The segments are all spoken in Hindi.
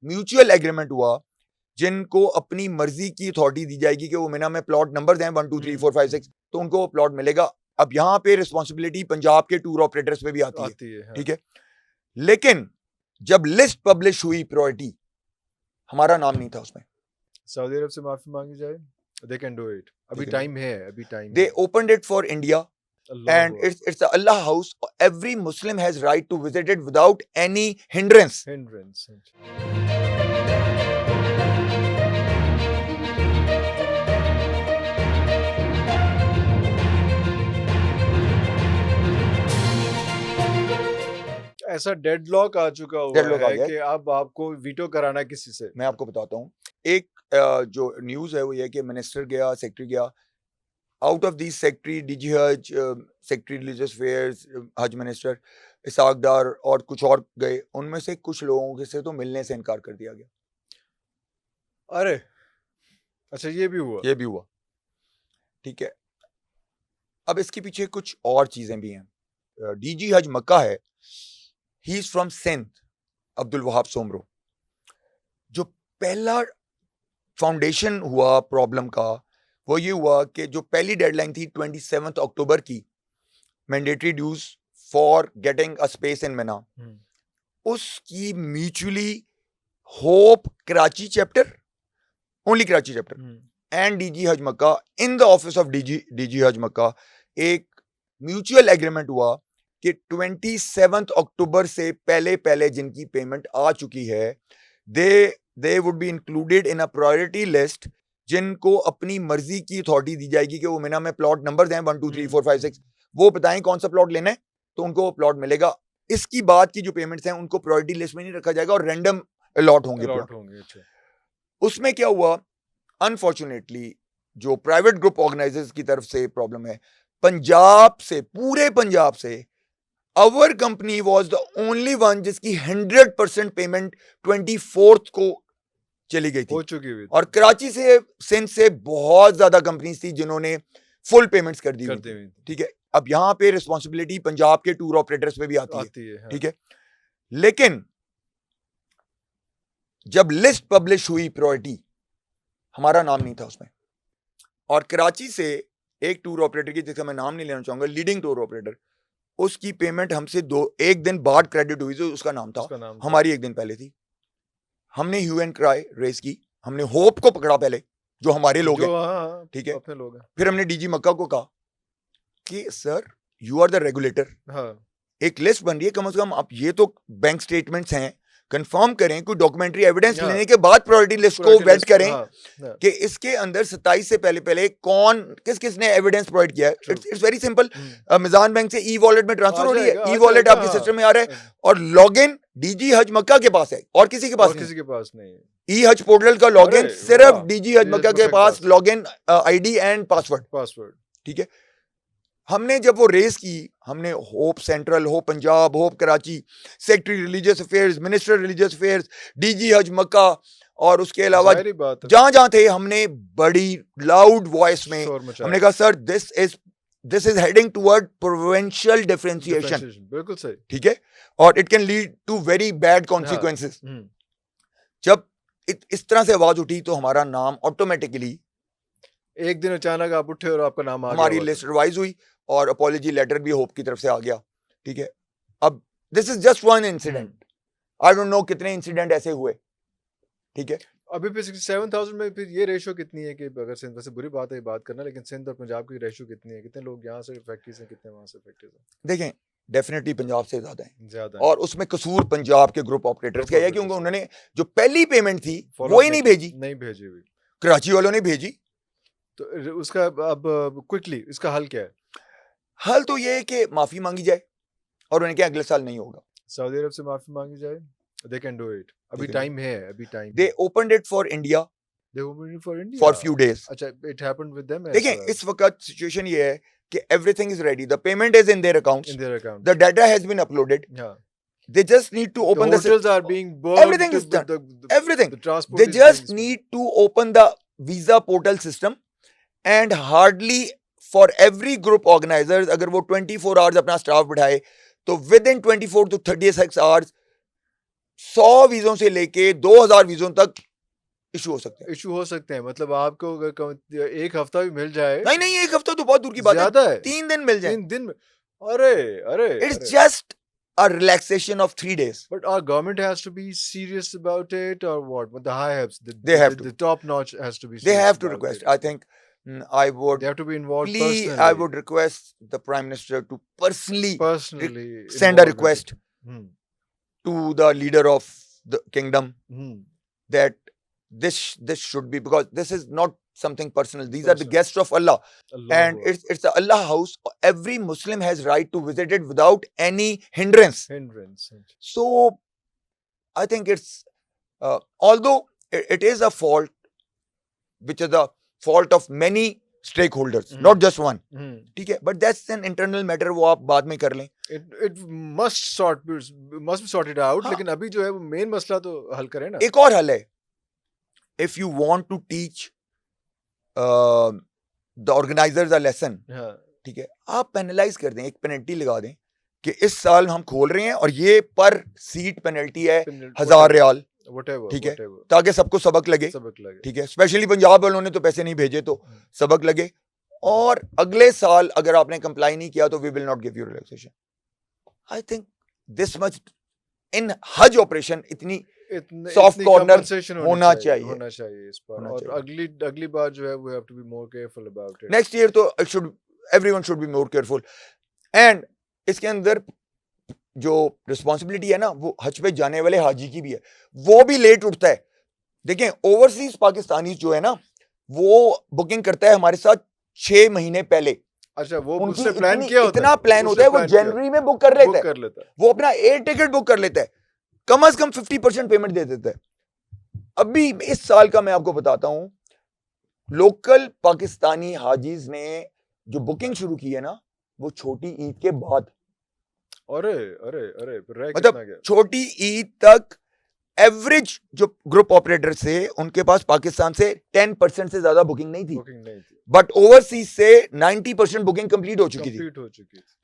म्यूचुअल एग्रीमेंट हुआ जिनको अपनी मर्जी की अथॉरिटी दी जाएगी कि वो मीना में प्लॉट नंबर दें 1 2 3 4 5 6 तो उनको वो प्लॉट मिलेगा। अब यहाँ पे रिस्पॉन्सिबिलिटी पंजाब के टूर ऑपरेटर्स पे भी आती है, हाँ। ठीक है। लेकिन जब लिस्ट पब्लिश हुई प्रायोरिटी, हमारा नाम नहीं था उसमें। सऊदी अरब से माफी मांगी जाए, they can do it. अभी टाइम है, अभी time They opened it for India. And है। it's the Allah house. Every Muslim has right to visit it without any hindrance. ऐसा डेडलॉक आ चुका हुआ है कि अब आपको वीटो कराना किसी से। मैं आपको बताता हूँ, एक जो न्यूज है वो ये कि मिनिस्टर गया, सेक्रेटरी गया, out of this secretary DG हज, सेक्रेटरी रिलीजियस अफेयर्स, हज मिनिस्टर इसाक डार और कुछ और गए, उनमें से कुछ लोगों के से तो मिलने से इनकार कर दिया गया। अरे अच्छा, ये भी हुआ, ठीक है। अब इसके पीछे कुछ और चीजें भी हैं। डीजी हज मक्का है, he is from Sindh, Abdul Wahab Soomro. जो पहला फाउंडेशन हुआ प्रॉब्लम का वो ये हुआ कि जो पहली डेडलाइन थी 27 अक्टूबर की, mandatory dues for getting a space in Mina, उसकी mutually hope Karachi chapter, only Karachi chapter and DG Hajj Mecca in the office of DG Hajj Mecca एक म्यूचुअल एग्रीमेंट हुआ कि 27 अक्टूबर से पहले जिनकी पेमेंट आ चुकी है, they would be included in a priority list, जिनको अपनी मर्जी की अथॉरिटी दी जाएगी कि वो मिना में प्लॉट नंबर दें 1 2 3 4 5 6, वो बताएं कौन सा प्लॉट लेना है तो उनको वो प्लॉट मिलेगा। इसकी बाद की जो पेमेंट्स हैं उनको प्रायोरिटी लिस्ट में नहीं रखा जाएगा और रैंडम अलॉट होंगे प्लॉट। उसमें क्या हुआ, अनफॉर्चुनेटली जो प्राइवेट ग्रुप ऑर्गेनाइजर्स की तरफ से प्रॉब्लम है, पंजाब से, पूरे पंजाब से our company was the only one जिसकी 100% पेमेंट 24th को चली गई थी, हो चुकी हुई, और कराची से, सिंध से बहुत ज्यादा कंपनीज थी जिन्होंने फुल पेमेंट्स कर दी हुई, ठीक है। अब यहां पे रिस्पॉन्सिबिलिटी पंजाब के टूर ऑपरेटर्स पे भी आती है, ठीक है। लेकिन जब लिस्ट पब्लिश हुई प्रायोरिटी, हमारा नाम नहीं था उसमें, और कराची से एक टूर ऑपरेटर की, जिसका मैं नाम नहीं लेना चाहूंगा, लीडिंग टूर ऑपरेटर, उसकी पेमेंट हमसे एक दिन बाद क्रेडिट हुई, जो उसका नाम था, हमारी एक दिन पहले थी। हमने ह्यू एंड क्राई रेस की, हमने होप को पकड़ा पहले, जो हमारे लोग हैं, ठीक है। फिर हमने डीजी मक्का को कहा कि sir you are the regulator, एक लिस्ट बन रही है, कम से कम आप ये तो बैंक स्टेटमेंट्स हैं, कंफर्म करें, कोई डॉक्यूमेंट्री एविडेंस लेने के बाद प्रायोरिटी लिस्ट को वेट करें कि इसके अंदर 27 से पहले कौन किसने एविडेंस प्रोवाइड किया है। It's very simple, Mizan bank से ई वॉलेट में ट्रांसफर हो रही है, ई वॉलेट आपके सिस्टम में आ रहा है, और लॉगिन डीजी हज मक्का के पास है और किसी के पास नहीं। ई हज पोर्टल का लॉगिन सिर्फ डीजी हज मक्का के पास, लॉगिन आईडी एंड पासवर्ड, ठीक है। हमने जब वो रेस की, हमने hope central, hope Punjab, hope Karachi, secretary religious affairs, minister religious affairs, DG Hajj मक्का, और उसके अलावा जहां जहां थे, हमने बड़ी लाउड वॉइस में हमने कहा sir this is heading toward provincial differentiation, बिल्कुल सही, ठीक है, और it can lead to very bad consequences. जब इस तरह से आवाज उठी तो हमारा नाम ऑटोमेटिकली, एक दिन अचानक आप उठे और आपका नाम आ गया, हमारी लिस्ट रिवाइज हुई और अपॉलॉजी लेटर भी होप की तरफ से आ गया, ठीक है। अब this is just one incident, I don't know कितने इंसिडेंट ऐसे हुए, ठीक है। अभी फिर 67,000 में फिर ये रेशो कितनी है कि अगर सिंध, वैसे बुरी बात है बात करना, लेकिन सिंध और पंजाब की रेशो कितनी है, कितने लोग यहाँ से फैक्ट्रीज हैं, कितने वहाँ से फैक्ट्रीज हैं? देखें, डेफिनेटली पंजाब से ज्यादा है, और उसमें कसूर पंजाब के ग्रुप ऑपरेटर्स का है, क्योंकि उन्होंने जो पहली पेमेंट थी वो ही नहीं भेजी हुई, कराची वालों ने भेजी। तो उसका अब क्विकली इसका हल क्या है? हल तो ये है कि माफी मांगी जाए और उन्हें क्या अगले साल नहीं होगा। सऊदी अरब से माफी मांगी जाए, they can do it, अभी टाइम है, अभी time. They opened it for India, for few days। अच्छा, it happened with them। देखिए इस वक्त सिचुएशन ये है कि everything is ready, the payment is in their accounts, the data has been uploaded, they just need to open the hotels are being booked, everything is done, everything, they just need to open the visa portal system, and hardly for every group organizers, अगर वो 24 hours अपना स्टाफ बढ़ाए तो within 24 to 36 hours 100 वीजों से लेके 2000 वीजों तक इशू हो सकते हैं। इशू हो सकते हैं, मतलब आपको अगर एक हफ्ता भी मिल जाए, नहीं, एक हफ्ता तो बहुत दूर की बात है, ज्यादा है, 3 दिन मिल जाए, 3 दिन में, अरे अरे it's just a relaxation of 3 days. But our government has to be serious about it, or what? But the high-ups, They have to. the top notch has to be They serious have to about request. it. I think I would They have to be involved please, personally. I would request the Prime Minister to personally personally send a involve in it. request Hmm. to the leader of the kingdom Hmm. that this should be, because this is not something personal. These are the Personal. guests of Allah, Allahu and Akbar. it's the Allah house. Every Muslim has right to visit it without any hindrance. Hindrance. So I think it's although it is a fault, which is the fault of many stakeholders, Mhm. not just one. Hmm. ठीक है, but that's an internal matter, वो आप बाद में कर लें. It must be sorted out. हाँ. लेकिन अभी जो है वो मेन मसला तो हल करें ना. एक और हल है. If you want to teach the organizers a lesson, हाँ. ठीक है, आप पेनलाइज कर दें, एक पेनल्टी लगा दें कि इस साल हम खोल रहे हैं और ये पर सीट पेनल्टी है 1000 रियाल, Whatever. ठीक है, Whatever. ताकि सबको सबक लगे. सबक लगे. ठीक है, स्पेशली पंजाब वालों ने तो पैसे नहीं भेजे तो सबक लगे. और अगले साल अगर आपने कंप्लाई नहीं किया तो we will not give you relaxation. I think this much in Hajj operation इतनी soft corner होना चाहिए इस पर. और अगली बार जो है we have to be more careful about it. Next year तो everyone should be more careful. And इसके अंदर जो रिस्पॉन्सिबिलिटी है ना, वो हज पे जाने वाले हाजी की भी है, वो भी लेट उठता है. देखें, ओवरसीज पाकिस्तानी जो है ना, वो बुकिंग करता है हमारे साथ 6 महीने पहले. अच्छा, वो उनकी उससे प्लान किया होता है, इतना प्लान होता है, वो जनवरी में बुक कर लेता है, वो अपना एयर टिकट बुक कर लेता है, कम से कम 50% पेमेंट दे देता है. अभी इस साल का मैं आपको बताता हूं, लोकल पाकिस्तानी हाजीज ने जो बुकिंग शुरू की है ना, वो छोटी ईद के बाद. अरे मतलब छोटी ईद तक एवरेज जो ग्रुप ऑपरेटर से उनके पास पाकिस्तान से 10% से ज्यादा बुकिंग नहीं थी, बट ओवरसीज से 90% बुकिंग कंप्लीट हो चुकी थी.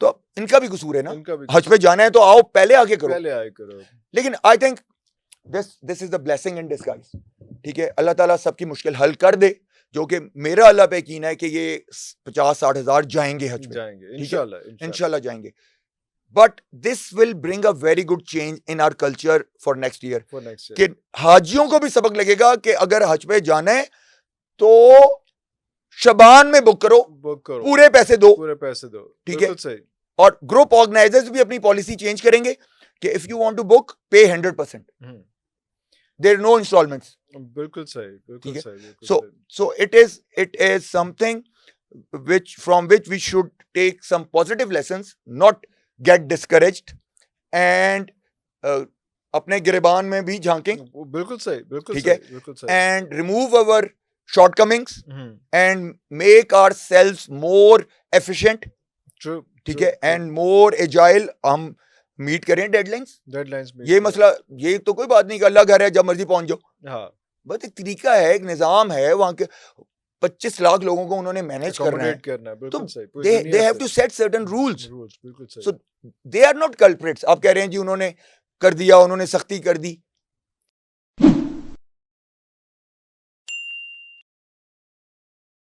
तो इनका भी कसूर है ना. हज पे जाना है तो आओ, पहले आके करो. लेकिन आई think this is the blessing in disguise. ठीक है, अल्लाह ताला सबकी मुश्किल हल कर दे, जो कि मेरा अल्लाह पे यकीन है कि ये 50-60 हजार जाएंगे हज पे, इंशाल्लाह जाएंगे. But this will bring a very good change in our culture for next year. कि हाजियों को भी सबक लगेगा कि अगर हज पे जाना है तो शबान में बुक करो, पूरे पैसे दो. ठीक है. और ग्रुप ऑर्गेनाइजर्स भी अपनी पॉलिसी चेंज करेंगे कि if you want to book, pay 100%. There no instalments. बिल्कुल सही. So it is something from which we should take some positive lessons, not get discouraged, and अपने गिरबान में भी झांकें. बिल्कुल सही. ठीक है. and remove our shortcomings and make ourselves more efficient. ठीक है. and more agile. हम मीट करें डेडलाइंस. ये मसला, ये तो कोई बात नहीं कि अल्लाह घर है जब मर्जी पहुंच जाओ. बस एक तरीका है, एक निजाम है. वहां के 25 लाख लोगों को उन्होंने मैनेज करना है, तो they have to set certain rules. So they are not culprits. आप कह रहे हैं जी उन्होंने कर दिया, उन्होंने सख्ती कर दी.